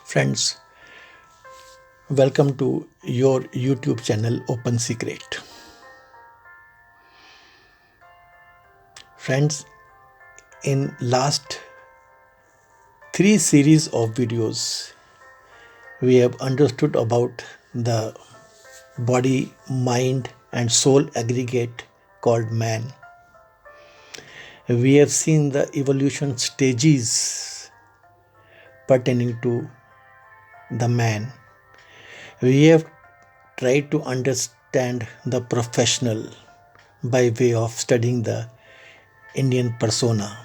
Friends, welcome to your YouTube channel Open Secret. Friends, in last 3 series of videos, we have understood about the body, mind and soul aggregate called man. We have seen the evolution stages pertaining to the man. We have tried to understand the professional by way of studying the Indian persona,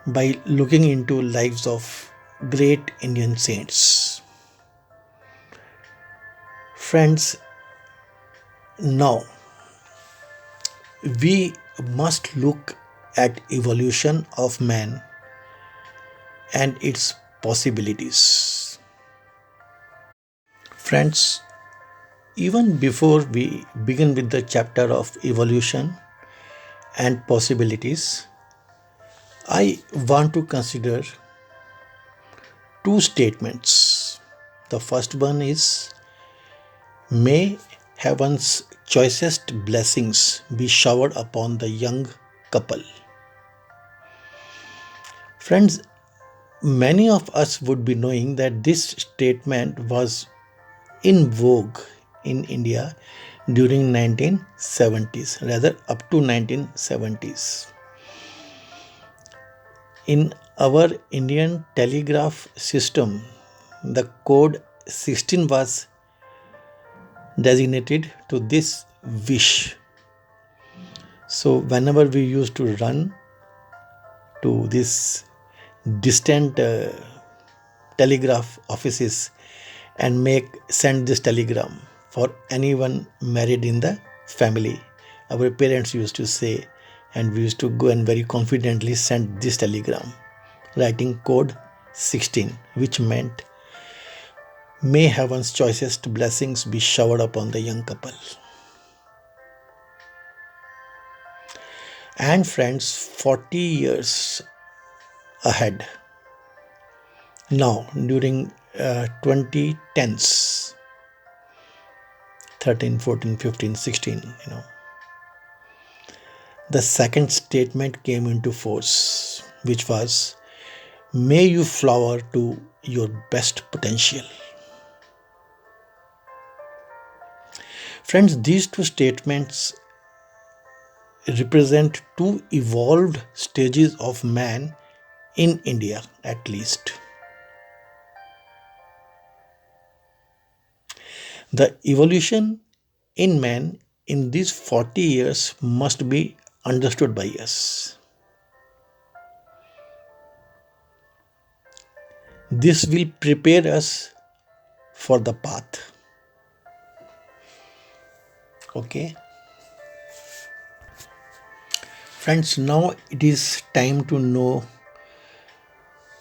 by looking into lives of great Indian saints. Friends, now we must look at evolution of man and its possibilities. Friends, even before we begin with the chapter of evolution and possibilities, I want to consider two statements. The first one is, may heaven's choicest blessings be showered upon the young couple. Friends, many of us would be knowing that this statement was in vogue in India during 1970s, rather up to 1970s. In our Indian telegraph system, the code 16 was designated to this wish. So whenever we used to run to this distant telegraph offices and send this telegram for anyone married in the family, our parents used to say, and we used to go and very confidently send this telegram writing code 16, which meant, may heaven's choicest blessings be showered upon the young couple. And friends, 40 years ahead, now during 2010s, 13, 14, 15, 16, the second statement came into force, which was, may you flower to your best potential. Friends, these two statements represent two evolved stages of man in India, at least. The evolution in man in these 40 years must be understood by us. This will prepare us for the path. Okay. Friends, now it is time to know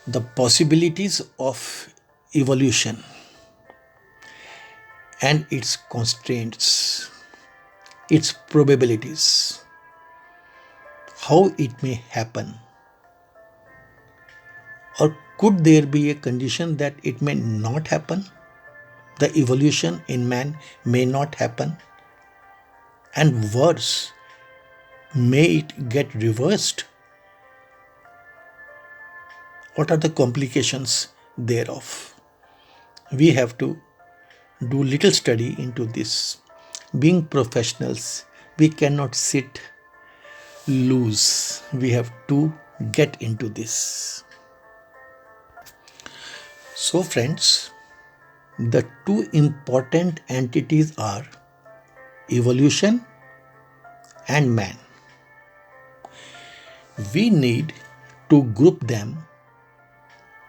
the possibilities of evolution and its constraints, its probabilities, how it may happen, or could there be a condition that it may not happen? The evolution in man may not happen, and worse, may it get reversed? What are the complications thereof? We have to do little study into this. Being professionals, we cannot sit loose. We have to get into this. So friends, the two important entities are evolution and man. We need to group them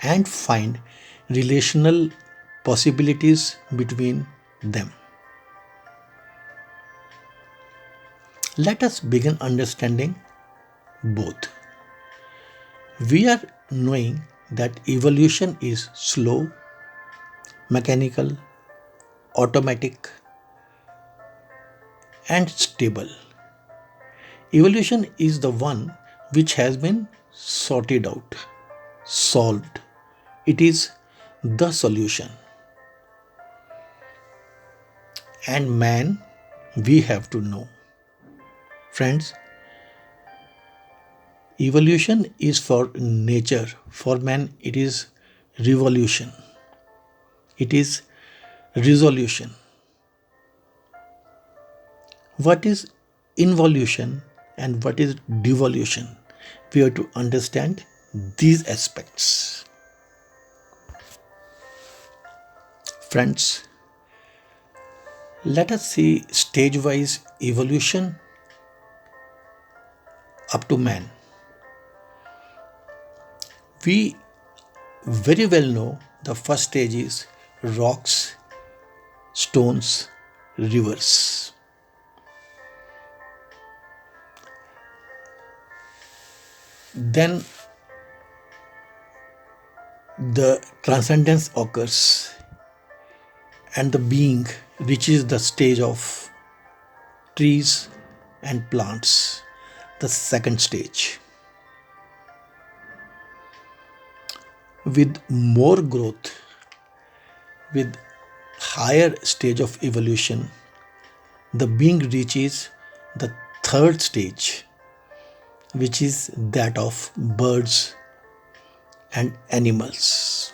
and find relational possibilities between them. Let us begin understanding both. We are knowing that evolution is slow, mechanical, automatic, and stable. Evolution is the one which has been sorted out, solved. It is the solution. And man, we have to know. Friends, evolution is for nature. For man, it is revolution. It is resolution. What is involution and what is devolution? We have to understand these aspects. Friends, let us see stage wise evolution up to man. We very well know the first stage is rocks, stones, rivers. Then the transcendence occurs and the being reaches the stage of trees and plants, the second stage. With more growth, with higher stage of evolution, the being reaches the third stage, which is that of birds and animals.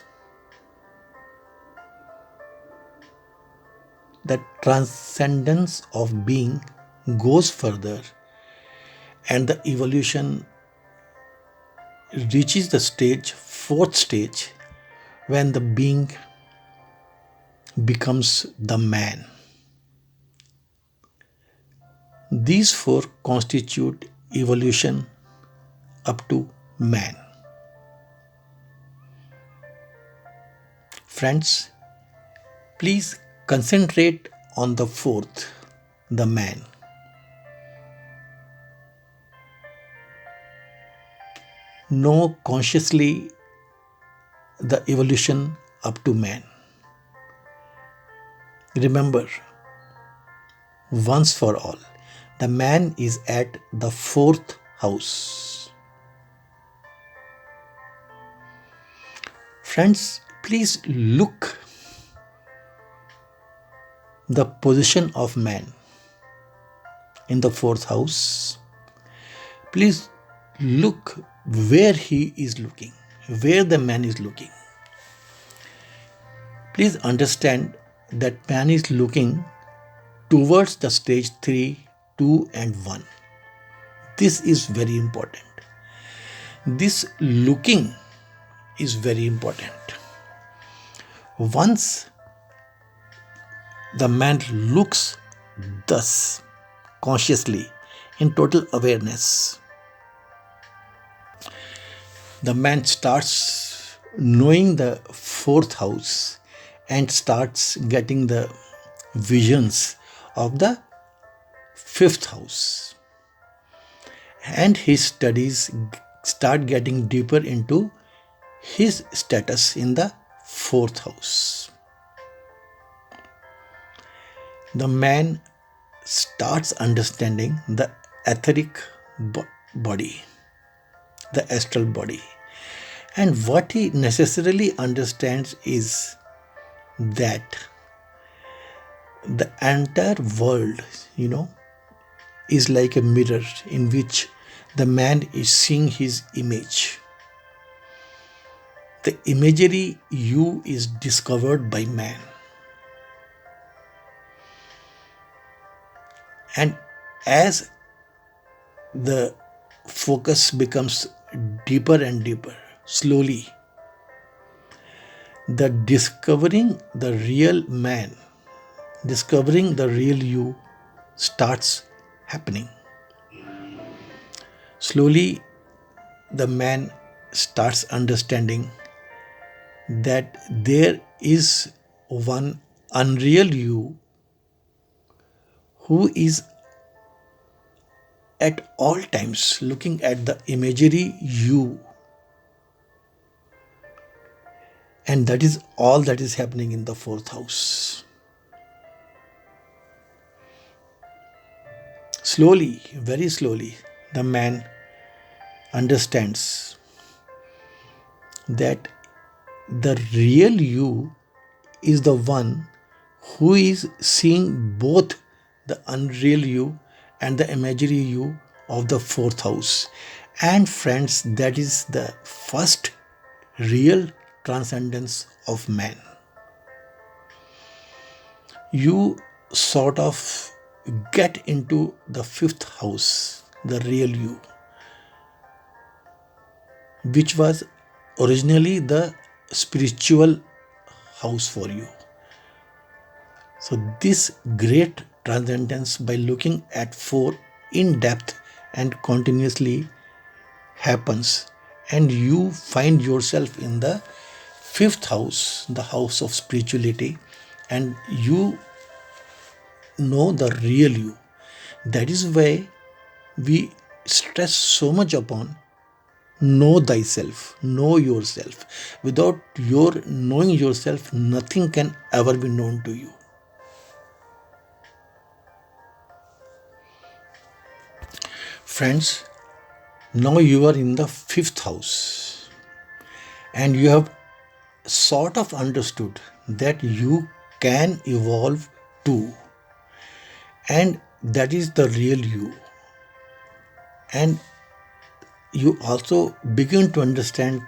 The transcendence of being goes further and the evolution reaches the stage, fourth stage, when the being becomes the man. These four constitute evolution up to man. Friends, please concentrate on the fourth, the man. Know consciously the evolution up to man. Remember, once for all, the man is at the fourth house. Friends, please look the position of man in the fourth house. Please look where he is looking, where the man is looking. Please understand that man is looking towards the stage 3, 2 and 1. This is very important. This looking is very important. Once the man looks thus consciously in total awareness, the man starts knowing the fourth house and starts getting the visions of the fifth house, and his studies start getting deeper into his status in the fourth house. The man starts understanding the etheric body, the astral body, and what he necessarily understands is that the entire world, is like a mirror in which the man is seeing his image. The imagery you is discovered by man. And as the focus becomes deeper and deeper, slowly, the discovering the real man, discovering the real you starts happening. Slowly, the man starts understanding that there is one unreal you who is at all times looking at the imagery you, and that is all that is happening in the fourth house. Slowly, very slowly, the man understands that the real you is the one who is seeing both the unreal you and the imaginary you of the fourth house. And friends, that is the first real transcendence of man. You sort of get into the fifth house, the real you, which was originally the spiritual house for you. So, this great transcendence by looking at four in depth and continuously happens, and you find yourself in the fifth house, the house of spirituality, and you know the real you. That is why we stress so much upon know thyself, know yourself. Without your knowing yourself, nothing can ever be known to you. Friends, now you are in the fifth house and you have sort of understood that you can evolve too, and that is the real you. And you also begin to understand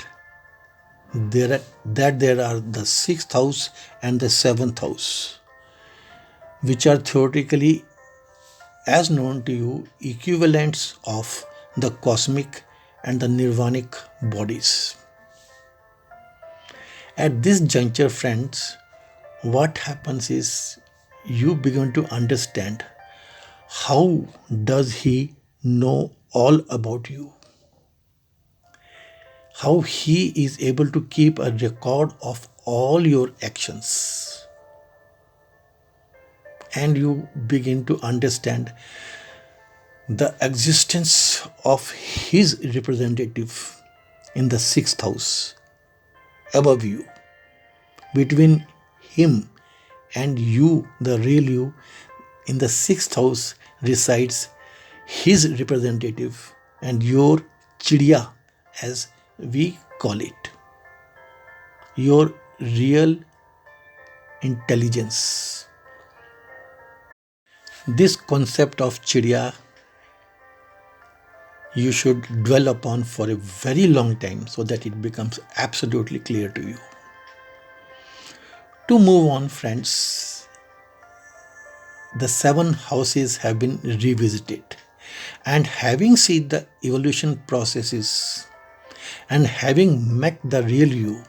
that there are the sixth house and the seventh house, which are theoretically, as known to you, equivalents of the cosmic and the nirvanic bodies. At this juncture, friends, what happens is you begin to understand how does he know all about you, how he is able to keep a record of all your actions, and you begin to understand the existence of his representative in the sixth house above you. Between him and you, the real you, in the sixth house resides his representative and your chidiya, as we call it, your real intelligence. This concept of chidiya you should dwell upon for a very long time so that it becomes absolutely clear to you. To move on, friends, the seven houses have been revisited, and having seen the evolution processes and having met the real you,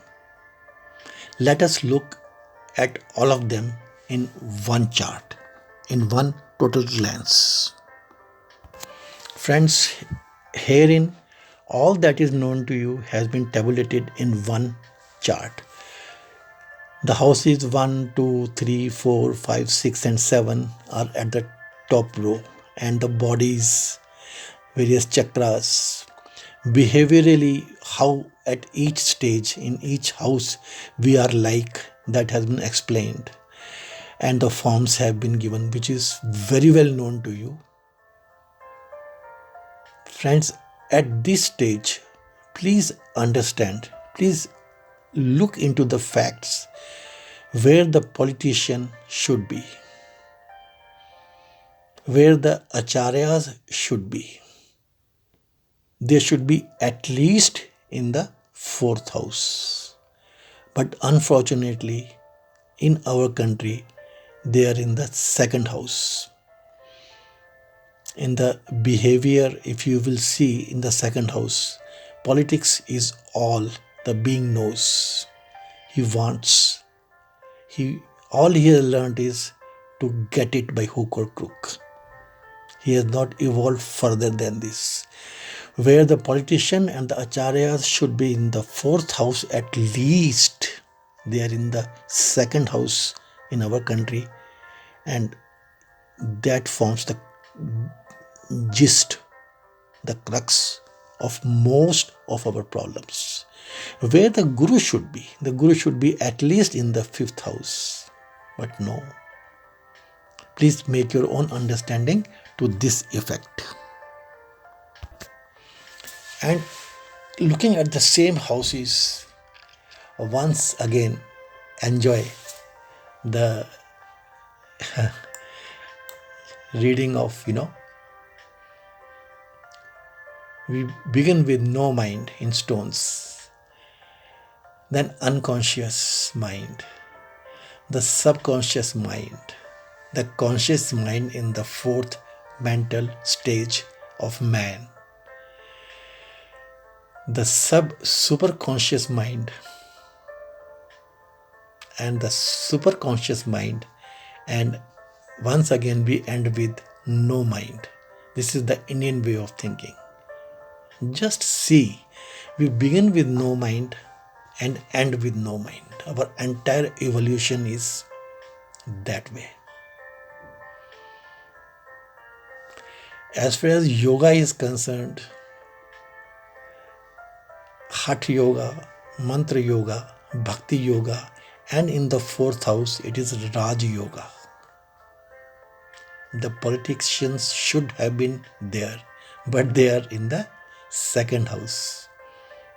let us look at all of them in one chart, in one total glance. Friends, herein all that is known to you has been tabulated in one chart. The houses 1, 2, 3, 4, 5, 6, and 7 are at the top row, and the bodies, various chakras, behaviorally, how at each stage in each house we are like, that has been explained, and the forms have been given, which is very well known to you. Friends, at this stage, please understand, please look into the facts where the politician should be, where the acharyas should be. They should be at least in the fourth house. But unfortunately, in our country, they are in the second house. In the behavior, if you will see in the second house, politics is all the being knows. He wants. All he has learned is to get it by hook or crook. He has not evolved further than this. Where the politician and the acharyas should be in the fourth house at least, they are in the second house in our country, and that forms the gist, the crux of most of our problems. Where the guru should be at least in the fifth house, but no. Please make your own understanding to this effect. And looking at the same houses, once again enjoy the reading of, we begin with no mind in stones, then unconscious mind, the subconscious mind, the conscious mind in the fourth mental stage of man, the superconscious mind, and the superconscious mind, and once again we end with no mind. This is the Indian way of thinking. Just see, we begin with no mind and end with no mind. Our entire evolution is that way. As far as yoga is concerned, Hatha Yoga, Mantra Yoga, Bhakti Yoga, and in the fourth house it is Raj Yoga. The politicians should have been there, but they are in the second house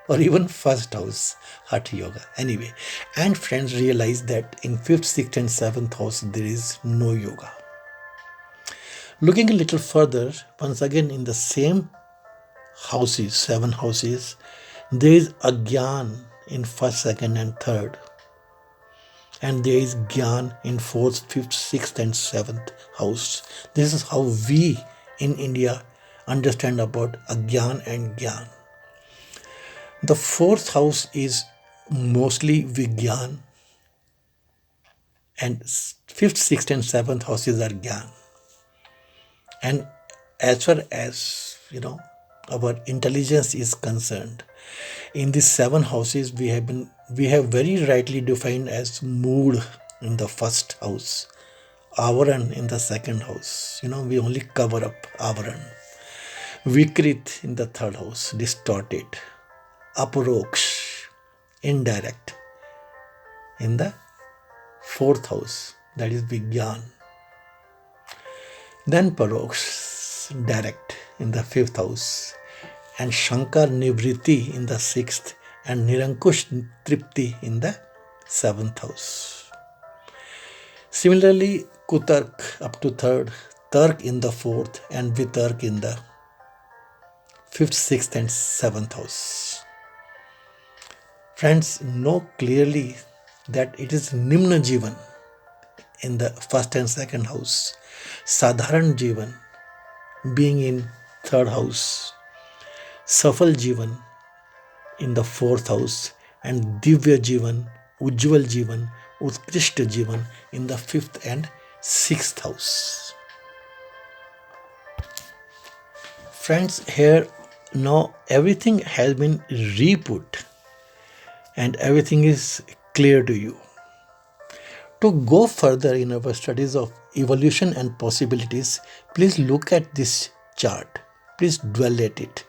or even first house, Hatha Yoga. Anyway, and friends, realize that in fifth, sixth, and seventh house there is no yoga. Looking a little further, once again in the same houses, seven houses, there is Agyan in first, second, and third. And there is Gyan in fourth, fifth, sixth, and seventh house. This is how we in India understand about Agyan and Gyan. The fourth house is mostly Vigyan, and fifth, sixth, and seventh houses are Gyan. And as far as our intelligence is concerned, in these seven houses we have very rightly defined as mood in the first house, avaran in the second house. We only cover up avaran. Vikrit in the third house, distorted. Aparoksh, indirect, in the fourth house, that is Vigyan. Then Paroksh, direct, in the fifth house, and Shankar Nivriti in the sixth, and Nirankush Tripti in the seventh house. Similarly, Kutark up to third, Tark in the fourth, and Vitark in the fifth, sixth, and seventh house. Friends, know clearly that it is Nimna Jivan in the first and second house, Sadharan Jivan being in third house, Safal Jivan in the fourth house, and Divya Jivan, Ujjwal Jivan, Utkrishta Jivan in the fifth and sixth house. Friends, here now everything has been re-put and everything is clear to you. To go further in our studies of evolution and possibilities, please look at this chart. Please dwell at it.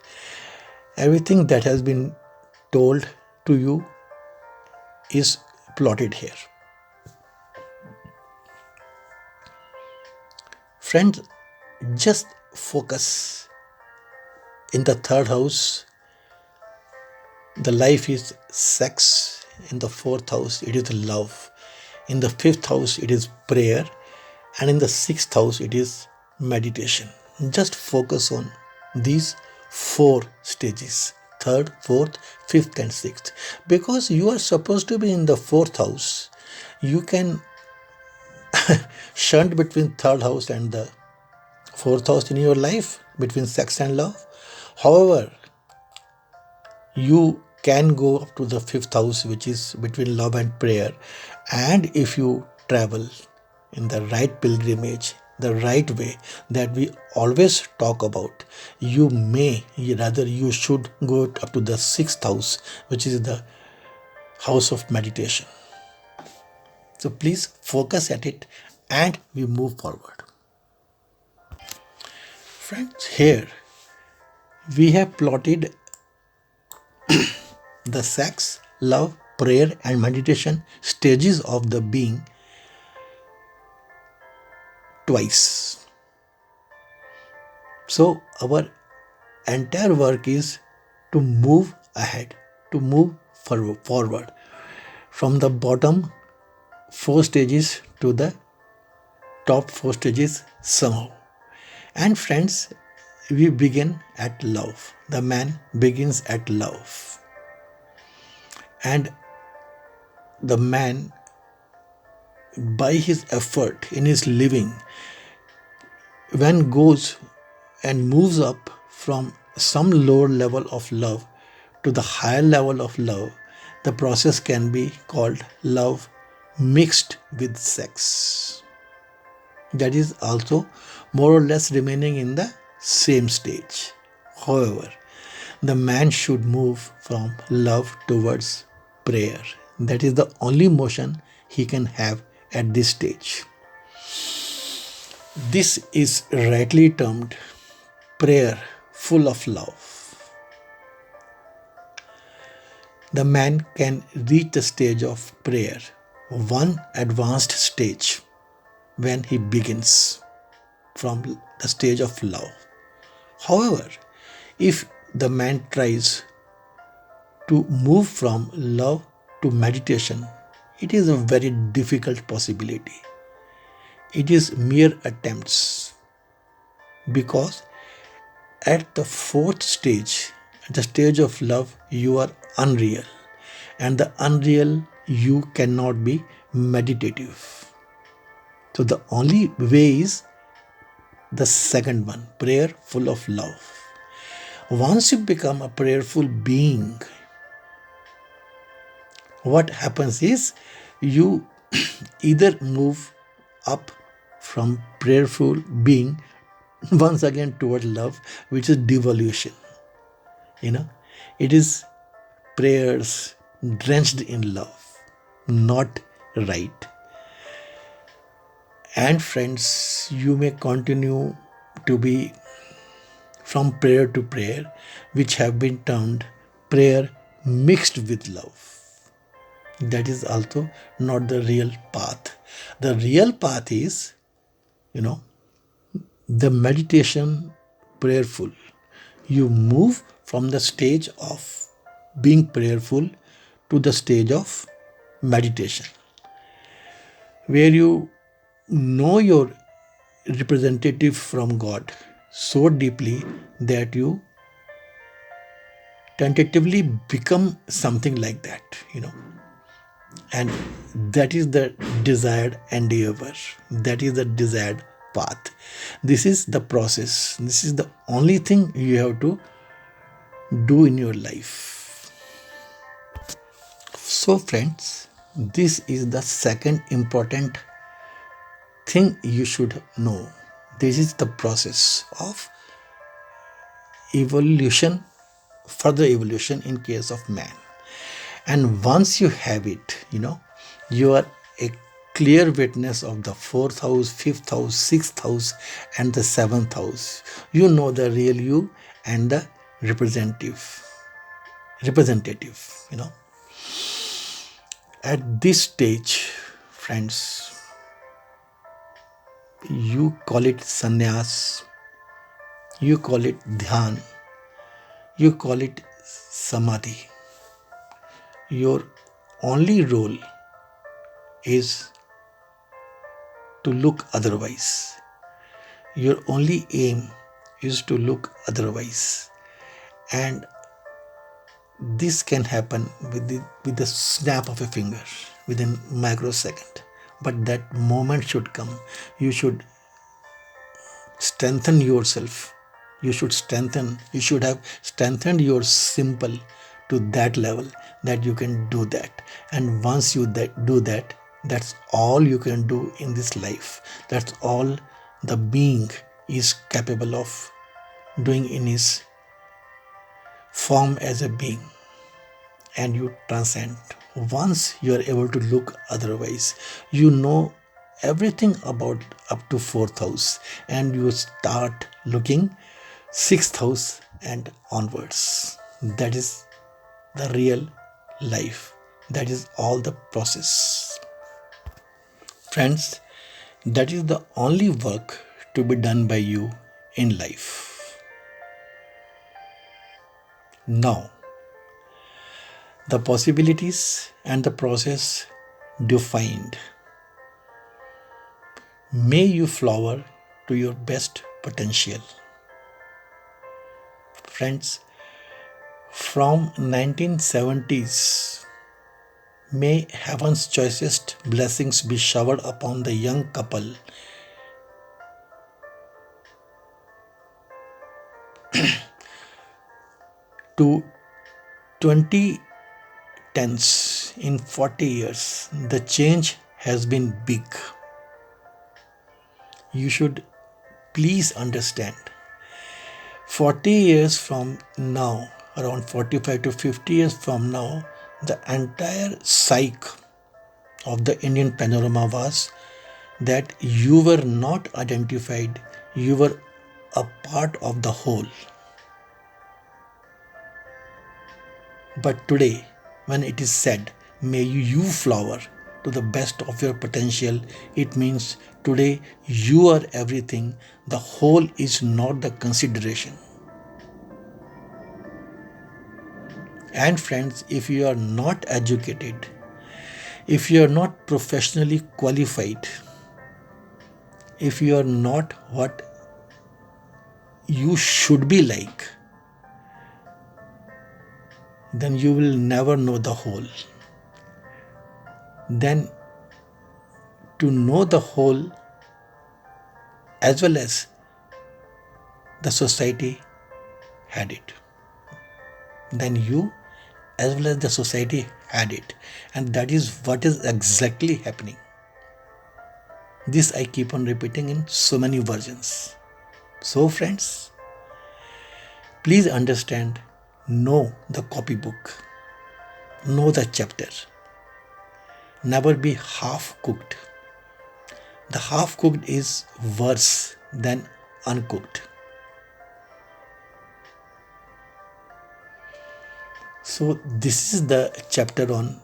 Everything that has been told to you is plotted here. Friends, just focus. In the third house, the life is sex. In the fourth house, it is love. In the fifth house, it is prayer. And in the sixth house, it is meditation. Just focus on these four stages: third, fourth, fifth, and sixth. Because you are supposed to be in the fourth house, you can shunt between third house and the fourth house in your life, between sex and love. However, you can go up to the fifth house, which is between love and prayer. And if you travel in the right pilgrimage, the right way that we always talk about, you should go up to the sixth house, which is the house of meditation. So please focus at it and we move forward. Friends, here we have plotted the sex, love, prayer, and meditation stages of the being twice. So our entire work is to move ahead, to move forward. from the bottom 4 stages to the top 4 stages somehow. And friends, we begin at love. The man begins at love. And the man, by his effort in his living, when goes and moves up from some lower level of love to the higher level of love, the process can be called love mixed with sex. That is also more or less remaining in the same stage. However, the man should move from love towards prayer. That is the only motion he can have at this stage. This is rightly termed prayer full of love. The man can reach the stage of prayer, one advanced stage, when he begins from the stage of love. However, if the man tries to move from love to meditation, it is a very difficult possibility. It is mere attempts, because at the fourth stage, at the stage of love, you are unreal, and the unreal you cannot be meditative. So the only way is the second one, prayer full of love. Once you become a prayerful being, what happens is you either move up from prayerful being once again toward love, which is devolution. It is prayers drenched in love, not right. And friends, you may continue to be from prayer to prayer, which have been termed prayer mixed with love. That is also not the real path. The real path is, the meditation prayerful. You move from the stage of being prayerful to the stage of meditation, where you know your representative from God so deeply that you tentatively become something like that. And that is the desired endeavor. That is the desired path. This is the process. This is the only thing you have to do in your life. So, friends, this is the second important thing you should know. This is the process of evolution, further evolution in case of man. And once you have it, you are a clear witness of the fourth house, fifth house, sixth house, and the seventh house. You know the real you and the representative. At this stage, friends, you call it sannyas, you call it dhyan, you call it samadhi. Your only role is to look otherwise. Your only aim is to look otherwise. And this can happen with the snap of a finger, within microsecond. But that moment should come. You should strengthen yourself. You should have strengthened your simple to that level that you can do that. And once you do that, that's all you can do in this life. That's all the being is capable of doing in his form as a being. And you transcend. Once you are able to look otherwise, you know everything about up to fourth house, and you start looking sixth house and onwards. That is the real life. That is all the process. Friends, that is the only work to be done by you in life. Now, The possibilities and the process defined. May you flower to your best potential. Friends, from 1970s, may heaven's choicest blessings be showered upon the young couple to 2010s. In 40 years, the change has been big. You should please understand. 40 years from now, around 45 to 50 years from now, the entire psyche of the Indian panorama was that you were not identified, you were a part of the whole. But today, when it is said, may you flower to the best of your potential, it means today you are everything, the whole is not the consideration. And friends, if you are not educated, if you are not professionally qualified, if you are not what you should be like, then you will never know the whole. Then to know the whole as well as the society had it, then you as well as the society had it, and that is what is exactly happening. This I keep on repeating in so many versions. So friends, please understand, know the copybook, know the chapter, never be half cooked. The half cooked is worse than uncooked. So this is the chapter on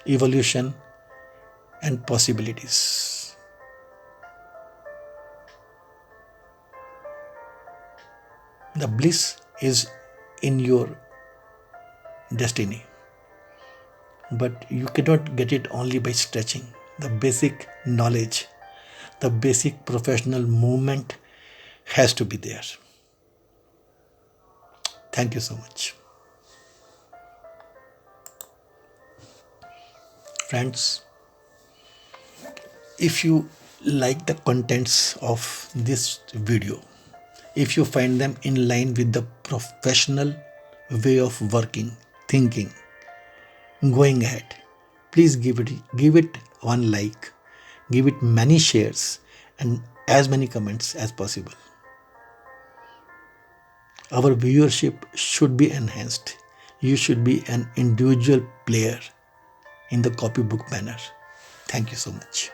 evolution and possibilities. The bliss is in your destiny, but you cannot get it only by stretching. The basic knowledge, the basic professional movement has to be there. Thank you so much. Friends, if you like the contents of this video, if you find them in line with the professional way of working, thinking, going ahead, please give it one like, give it many shares and as many comments as possible. Our viewership should be enhanced. You should be an individual player in the copybook manner. Thank you so much.